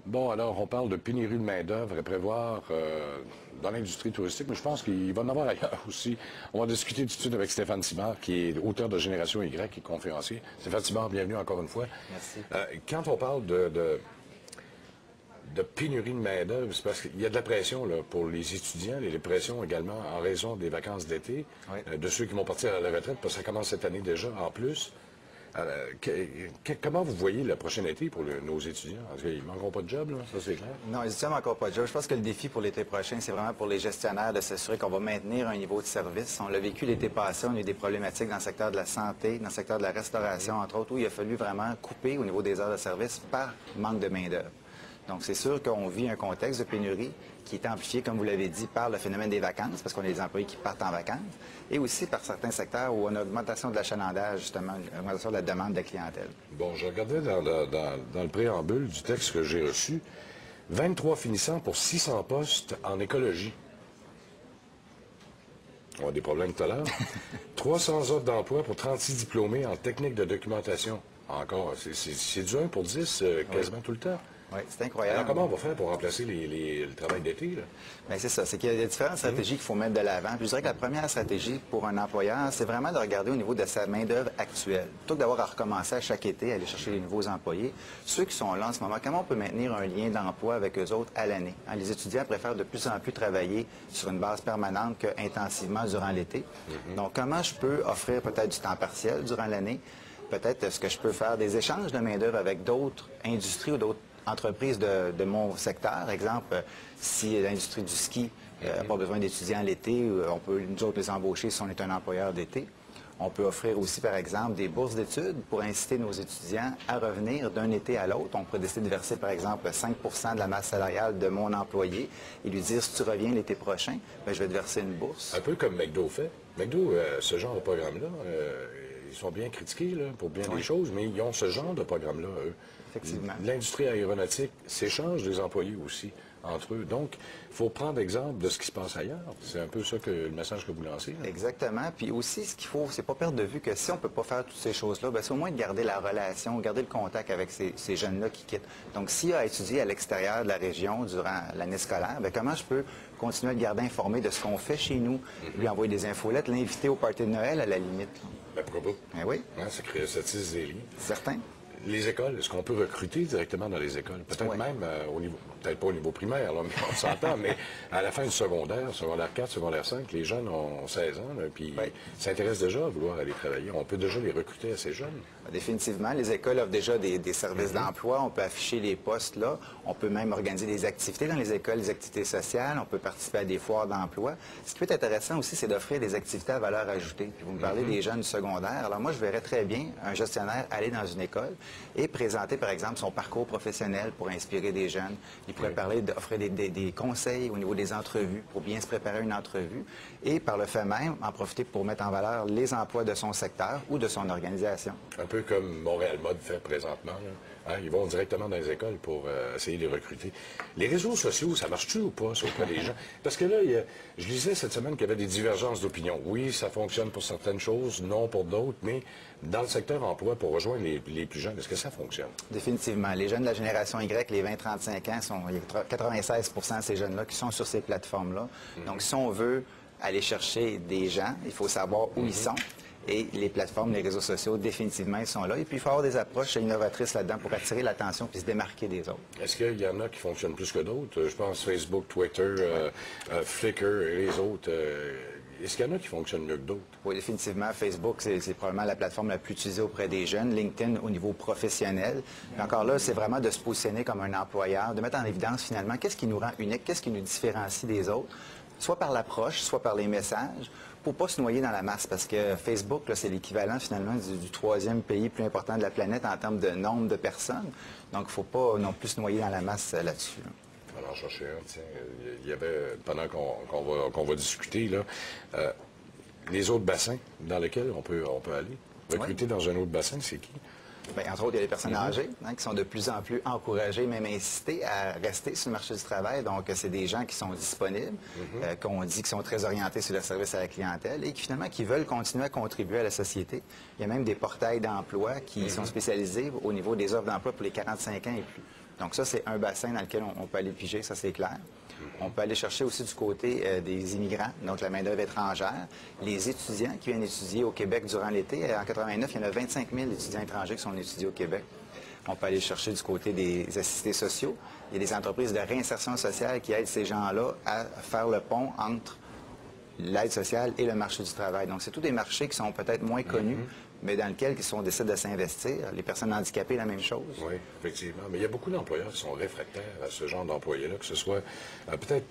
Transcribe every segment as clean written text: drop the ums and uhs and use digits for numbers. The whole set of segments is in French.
Bon, alors, on parle de pénurie de main-d'œuvre à prévoir dans l'industrie touristique, mais je pense qu'il va en avoir ailleurs aussi. On va discuter tout de suite avec Stéphane Simard, qui est auteur de Génération Y et conférencier. Stéphane Simard, bienvenue encore une fois. Merci. Quand on parle de pénurie de main-d'œuvre, c'est parce qu'il y a de la pression là, pour les étudiants, et des pressions également en raison des vacances d'été, Oui. de ceux qui vont partir à la retraite, parce que ça commence cette année déjà en plus. Comment vous voyez le prochain été pour nos étudiants? Parce qu'ils ne manqueront pas de job, là, ça c'est clair. Non, les étudiants n'ont encore pas de job. Je pense que le défi pour l'été prochain, c'est vraiment pour les gestionnaires de s'assurer qu'on va maintenir un niveau de service. On l'a vécu l'été passé, on a eu des problématiques dans le secteur de la santé, dans le secteur de la restauration, entre autres, où il a fallu vraiment couper au niveau des heures de service par manque de main-d'œuvre. Donc, c'est sûr qu'on vit un contexte de pénurie qui est amplifié, comme vous l'avez dit, par le phénomène des vacances, parce qu'on a des employés qui partent en vacances, et aussi par certains secteurs où on a une augmentation de l'achalandage, justement, une augmentation de la demande de la clientèle. Bon, je regardais dans le préambule du texte que j'ai reçu, 23 finissants pour 600 postes en écologie. On a des problèmes tout à l'heure. 300 offres d'emploi pour 36 diplômés en technique de documentation. Encore, c'est du 1 pour 10 quasiment tout le temps. Oui, c'est incroyable. Alors, comment on va faire pour remplacer le travail d'été, là? Bien, c'est ça. C'est qu'il y a différentes stratégies qu'il faut mettre de l'avant. Puis je dirais que la première stratégie pour un employeur, c'est vraiment de regarder au niveau de sa main-d'œuvre actuelle. Plutôt que d'avoir à recommencer à chaque été, à aller chercher les nouveaux employés, ceux qui sont là en ce moment, comment on peut maintenir un lien d'emploi avec eux autres à l'année? Hein, les étudiants préfèrent de plus en plus travailler sur une base permanente qu'intensivement durant l'été. Donc, comment je peux offrir peut-être du temps partiel durant l'année? Peut-être est-ce que je peux faire des échanges de main-d'œuvre avec d'autres industries ou d'autres entreprises de mon secteur. Exemple, si l'industrie du ski n'a pas besoin d'étudiants l'été, on peut nous autres les embaucher si on est un employeur d'été. On peut offrir aussi, par exemple, des bourses d'études pour inciter nos étudiants à revenir d'un été à l'autre. On pourrait décider de verser, par exemple, 5 de la masse salariale de mon employé et lui dire, si tu reviens l'été prochain, bien, je vais te verser une bourse. Un peu comme McDo fait. McDo, ce genre de programme-là, ils sont bien critiqués là, pour bien des choses, mais ils ont ce genre de programme-là, eux. Effectivement. L'industrie aéronautique s'échange des employés aussi entre eux. Donc, il faut prendre exemple de ce qui se passe ailleurs. C'est un peu ça que le message que vous lancez. Là. Exactement. Puis aussi, ce qu'il faut, c'est pas perdre de vue que si on peut pas faire toutes ces choses-là, bien, c'est au moins de garder la relation, garder le contact avec ces jeunes-là qui quittent. Donc, s'il a étudié à l'extérieur de la région durant l'année scolaire, bien, comment je peux continuer à le garder informé de ce qu'on fait chez nous, lui envoyer des infolettes, l'inviter au party de Noël à la limite. Ben, pourquoi pas? Ben oui. Hein, ça tisse des liens. Certain. Les écoles, est-ce qu'on peut recruter directement dans les écoles? Peut-être même au niveau, peut-être pas au niveau primaire, là, mais on s'entend, mais à la fin du secondaire 4, secondaire 5, les jeunes ont 16 ans, là, puis s'intéressent déjà à vouloir aller travailler. On peut déjà les recruter assez jeunes. Définitivement. Les écoles offrent déjà des services d'emploi. On peut afficher les postes là. On peut même organiser des activités dans les écoles, des activités sociales. On peut participer à des foires d'emploi. Ce qui peut être intéressant aussi, c'est d'offrir des activités à valeur ajoutée. Puis vous me parlez des jeunes du secondaire. Alors moi, je verrais très bien un gestionnaire aller dans une école et présenter, par exemple, son parcours professionnel pour inspirer des jeunes. Il pourrait parler d'offrir des conseils au niveau des entrevues pour bien se préparer à une entrevue et par le fait même, en profiter pour mettre en valeur les emplois de son secteur ou de son organisation. Un peu comme Montréal Mode fait présentement. Là. Hein, ils vont directement dans les écoles pour essayer de les recruter. Les réseaux sociaux, ça marche-tu ou pas, ça, auprès des gens? Parce que là, je lisais cette semaine qu'il y avait des divergences d'opinion. Oui, ça fonctionne pour certaines choses, non pour d'autres, mais dans le secteur emploi, pour rejoindre les plus jeunes, est-ce que ça fonctionne? Définitivement. Les jeunes de la génération Y, les 20-35 ans, il y a 96 de ces jeunes-là qui sont sur ces plateformes-là. Donc, si on veut aller chercher des gens, il faut savoir où ils sont. Et les plateformes, les réseaux sociaux, définitivement, ils sont là. Et puis, il faut avoir des approches innovatrices là-dedans pour attirer l'attention puis se démarquer des autres. Est-ce qu'il y en a qui fonctionnent plus que d'autres? Je pense Facebook, Twitter, Flickr et les autres. Est-ce qu'il y en a qui fonctionnent mieux que d'autres? Oui, définitivement. Facebook, c'est probablement la plateforme la plus utilisée auprès des jeunes. LinkedIn, au niveau professionnel. Mais encore là, c'est vraiment de se positionner comme un employeur, de mettre en évidence, finalement, qu'est-ce qui nous rend unique, qu'est-ce qui nous différencie des autres, soit par l'approche, soit par les messages, pour ne pas se noyer dans la masse. Parce que Facebook, c'est l'équivalent, finalement, du troisième pays plus important de la planète en termes de nombre de personnes. Donc, il ne faut pas non plus se noyer dans la masse là-dessus. On va en chercher un, tiens. Il y avait, pendant qu'on va discuter, là, les autres bassins dans lesquels on peut aller. Recruter dans un autre bassin, c'est qui? Bien, entre autres, il y a les personnes âgées qui sont de plus en plus encouragées, même incitées à rester sur le marché du travail. Donc, c'est des gens qui sont disponibles, qu'on dit qui sont très orientés sur le service à la clientèle et qui, finalement, qui veulent continuer à contribuer à la société. Il y a même des portails d'emploi qui sont spécialisés au niveau des offres d'emploi pour les 45 ans et plus. Donc ça, c'est un bassin dans lequel on peut aller piger, ça c'est clair. On peut aller chercher aussi du côté des immigrants, donc la main-d'œuvre étrangère, les étudiants qui viennent étudier au Québec durant l'été. En 89, il y en a 25 000 étudiants étrangers qui sont étudiés au Québec. On peut aller chercher du côté des assistés sociaux. Il y a des entreprises de réinsertion sociale qui aident ces gens-là à faire le pont entre l'aide sociale et le marché du travail. Donc, c'est tous des marchés qui sont peut-être moins connus, mais dans lesquels on décide de s'investir. Les personnes handicapées, la même chose. Oui, effectivement. Mais il y a beaucoup d'employeurs qui sont réfractaires à ce genre d'employés-là, que ce soit peut-être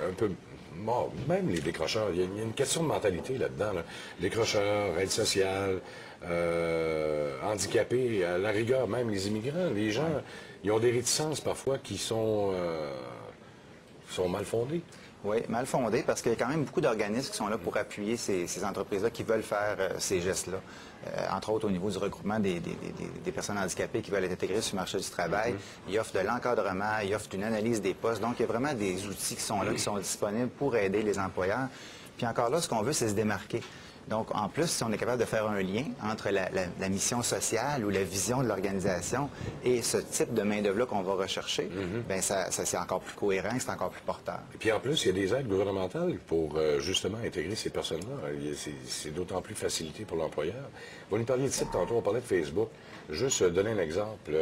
un peu mort, même les décrocheurs. Il y a une question de mentalité là-dedans. Là. Décrocheurs, aide sociale, handicapés, à la rigueur, même les immigrants. Les gens, ils ont des réticences parfois qui sont mal fondées. Oui, mal fondé, parce qu'il y a quand même beaucoup d'organismes qui sont là pour appuyer ces entreprises-là qui veulent faire ces gestes-là. Entre autres, au niveau du regroupement des personnes handicapées qui veulent être intégrées sur le marché du travail. Ils offrent de l'encadrement, ils offrent une analyse des postes. Donc, il y a vraiment des outils qui sont là, qui sont disponibles pour aider les employeurs. Puis encore là, ce qu'on veut, c'est se démarquer. Donc, en plus, si on est capable de faire un lien entre la mission sociale ou la vision de l'organisation et ce type de main-d'œuvre-là qu'on va rechercher, bien, ça c'est encore plus cohérent, c'est encore plus porteur. Et puis en plus, il y a des aides gouvernementales pour justement intégrer ces personnes-là. C'est d'autant plus facilité pour l'employeur. Vous nous parliez de site tantôt, on parlait de Facebook. Juste donner un exemple.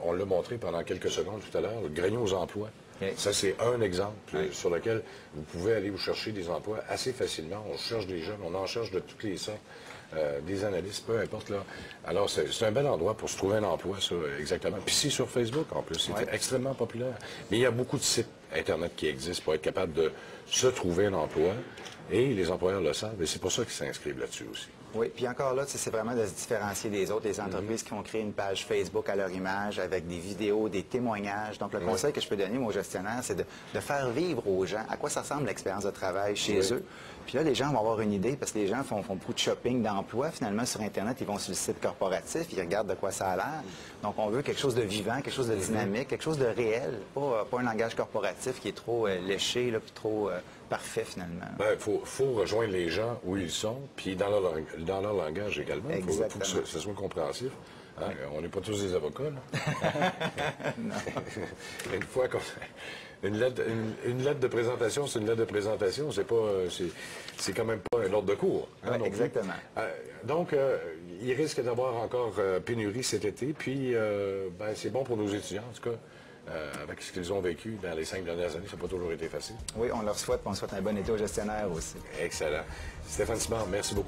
On l'a montré pendant quelques secondes tout à l'heure, le grenier aux emplois. Okay. Ça, c'est un exemple sur lequel vous pouvez aller vous chercher des emplois assez facilement. On cherche des jeunes, on en cherche de toutes les sortes, des analystes, peu importe. Là. Alors, c'est un bel endroit pour se trouver un emploi, ça, exactement. Puis c'est sur Facebook, en plus. C'est extrêmement populaire. Mais il y a beaucoup de sites Internet qui existent pour être capable de se trouver un emploi. Et les employeurs le savent. Et c'est pour ça qu'ils s'inscrivent là-dessus aussi. Oui, puis encore là, c'est vraiment de se différencier des autres, les entreprises qui vont créer une page Facebook à leur image avec des vidéos, des témoignages. Donc, le conseil que je peux donner aux gestionnaires, c'est de faire vivre aux gens à quoi ça ressemble l'expérience de travail chez eux. Puis là, les gens vont avoir une idée parce que les gens font beaucoup de shopping d'emploi. Finalement, sur Internet, ils vont sur le site corporatif, ils regardent de quoi ça a l'air. Donc, on veut quelque chose de vivant, quelque chose de dynamique, quelque chose de réel, pas un langage corporatif qui est trop léché, là, puis trop parfait, finalement. Bien, faut rejoindre les gens où ils sont, puis dans leur langage également. Il faut que ce soit compréhensif. Hein? On n'est pas tous des avocats, là. Une fois qu'on... Une lettre de présentation, c'est une lettre de présentation, c'est quand même pas un ordre de cours. Hein, exactement. Donc, il risque d'avoir encore pénurie cet été, puis c'est bon pour nos étudiants, en tout cas. Avec ce qu'ils ont vécu dans les 5 dernières années, ça n'a pas toujours été facile. Oui, on leur souhaite, on souhaite un bon été aux gestionnaires aussi. Excellent. Stéphane Simard, merci beaucoup.